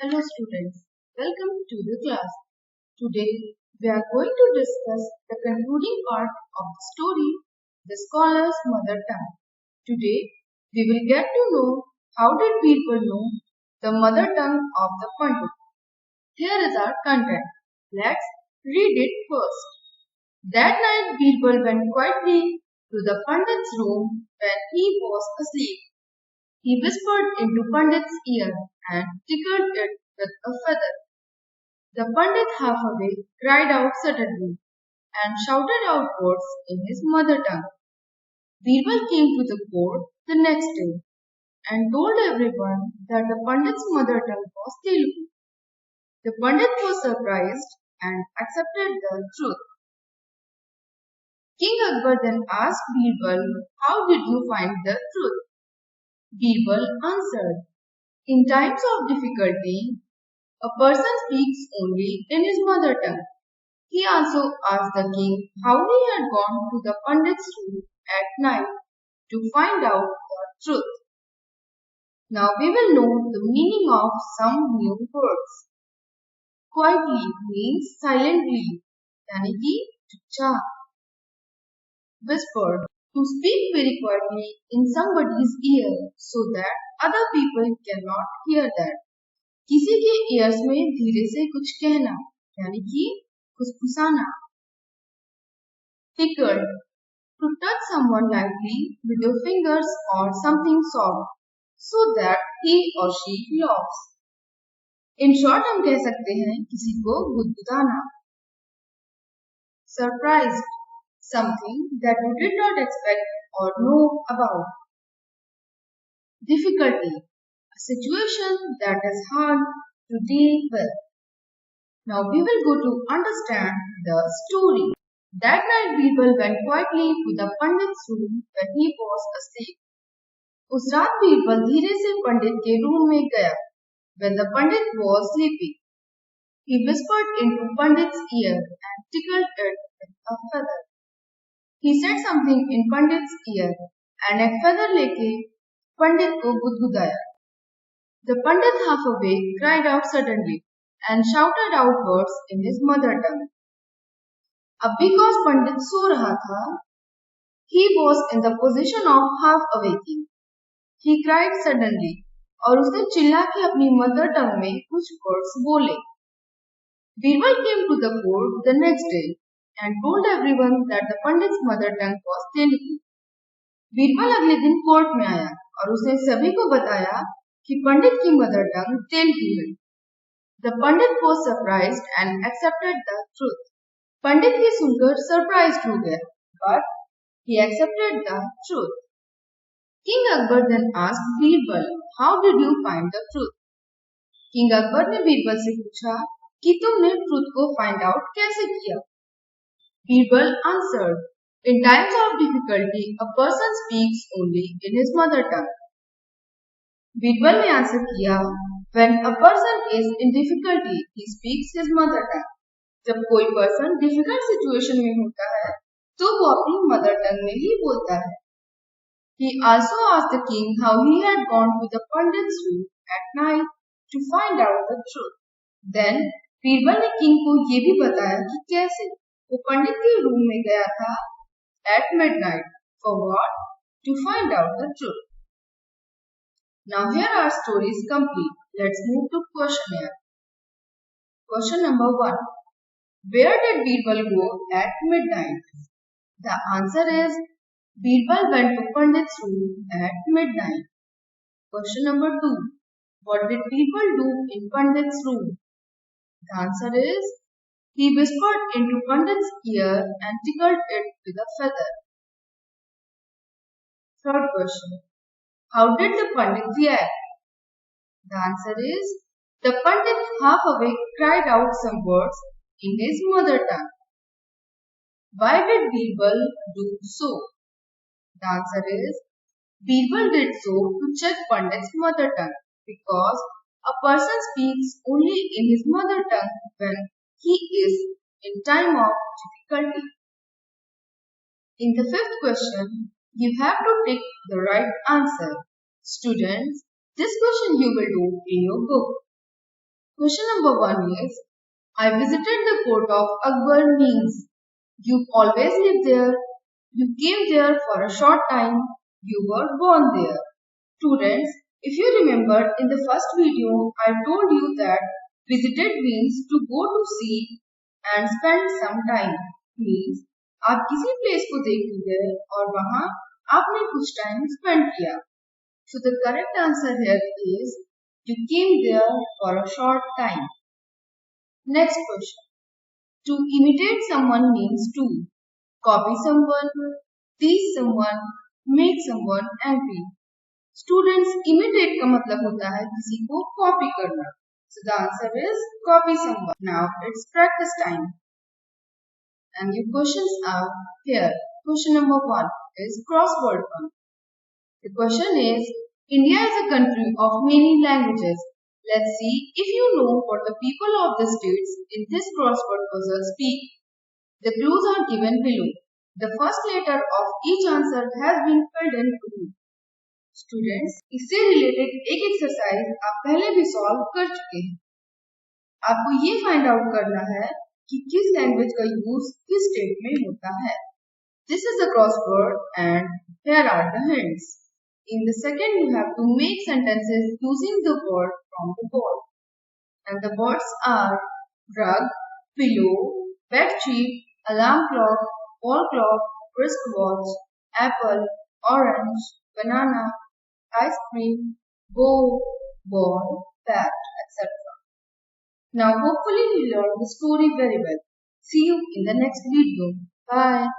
Hello students, welcome to the class. Today we are going to discuss the concluding part of the story, The Scholar's Mother Tongue. Today we will get to know how did people know the mother tongue of the Pandit. Here is our content. Let's read it first. That night Birbal went quietly to the Pandit's room when he was asleep. He whispered into Pandit's ear and tickled it with a feather. The Pandit, half awake, cried out suddenly and shouted out words in his mother tongue. Birbal came to the court the next day and told everyone that the Pandit's mother tongue was Telugu. The Pandit was surprised and accepted the truth. King Akbar then asked Birbal, "How did you find the truth?" Birbal answered, "In times of difficulty, a person speaks only in his mother tongue." He also asked the king how he had gone to the Pandit's room at night to find out the truth. Now we will know the meaning of some new words. Quietly means silently, yani ki chupchaap. Whispered, to speak very quietly in somebody's ear so that other people cannot hear that. किसी के ears में धीरे से कुछ कहना, यानी कि फुसफुसाना. Tickled, to touch someone lightly with your fingers or something soft so that he or she laughs. In short हम कह सकते हैं किसी को गुदगुदाना. Surprised, something that you did not expect or know about. Difficulty, a situation that is hard to deal with. Now we will go to understand the story. That night Birbal went quietly to the Pandit's room when he was asleep. उस रात बीरबल धीरे से पंडित के room में गया when the Pandit was sleeping. He whispered into Pandit's ear and tickled it with a feather. He said something in Pandit's ear and एक feather लेके पंडित को गुदगुदाया. The Pandit, half awake, cried out suddenly and shouted out words in his mother tongue. अब because पंडित सो रहा था, he was in the position of half awaking. He cried suddenly और उसने चिल्ला के अपनी मदर टंग में कुछ वर्ड्स बोले. Birbal came to the court the next day and told everyone that the Pandit's mother tongue was Telugu. Birbal अगले दिन कोर्ट में आया और उसने सभी को बताया कि पंडित की मदर टंग तेलुगु है. The Pandit was surprised and accepted the truth. पंडित ये सुनकर सरप्राइज्ड हो गया, but he accepted the truth. King Akbar then asked Birbal, "How did you find the truth?" King Akbar ने बीरबल से पूछा कि तुमने ट्रूथ को फाइंड आउट कैसे किया? Birbal answered, "In times of difficulty, a person speaks only in his mother tongue." Birbal ने answer किया, "When a person is in difficulty, he speaks his mother tongue." जब कोई पर्सन डिफिकल्ट सिचुएशन में होता है, तो वो अपनी मदर टंग में ही बोलता है. He also asked the king how he had gone to the Pandit's room at night to find out the truth. Then Birbal ने किंग को ये भी बताया कि कैसे वो पंडित के रूम में गया था at midnight. For what? To find out the truth. Now here our story is complete. Let's move to questionnaire. Question number 1. Where did Birbal go at midnight? The answer is Birbal went to Pandit's room at midnight. Question number 2. What did Birbal do in Pandit's room? The answer is he whispered into Pandit's ear and tickled it with a feather. Third question. How did the Pandit react? The answer is the Pandit, half awake, cried out some words in his mother tongue. Why did Birbal do so? The answer is Birbal did so to check Pandit's mother tongue because a person speaks only in his mother tongue when he is in time of difficulty. In the fifth question, you have to tick the right answer. Students, this question you will do in your book. Question number 1 is, I visited the court of Akbar means you always lived there, you came there for a short time, you were born there. Students, if you remember in the first video, I told you that visited means to go to see and spend some time. Means आप किसी place को देखने गए और वहाँ आपने कुछ time spend किया. So the correct answer here is you came there for a short time. Next question. To imitate someone means to copy someone, tease someone, make someone angry. Students, imitate का मतलब होता है किसी को copy करना. So the answer is copy someone. Now it's practice time. And your questions are here. Question number 1 is crossword one. The question is, India is a country of many languages. Let's see if you know what the people of the states in this crossword puzzle speak. The clues are given below. The first letter of each answer has been filled in blue. Students, इससे related एक exercise आप पहले भी solve कर चुके हैं. आपको ये फाइंड आउट करना है कि किस लैंग्वेज का यूज किस स्टेट में होता है. This is the crossword and here are the hints. In the second, you have to make sentences using the word from the board. And the words are rug, pillow, bed sheet, alarm clock, wall clock, wristwatch, apple, orange, banana, ice cream, bow, ball, bat, etc. Now hopefully you learned the story very well. See you in the next video. Bye.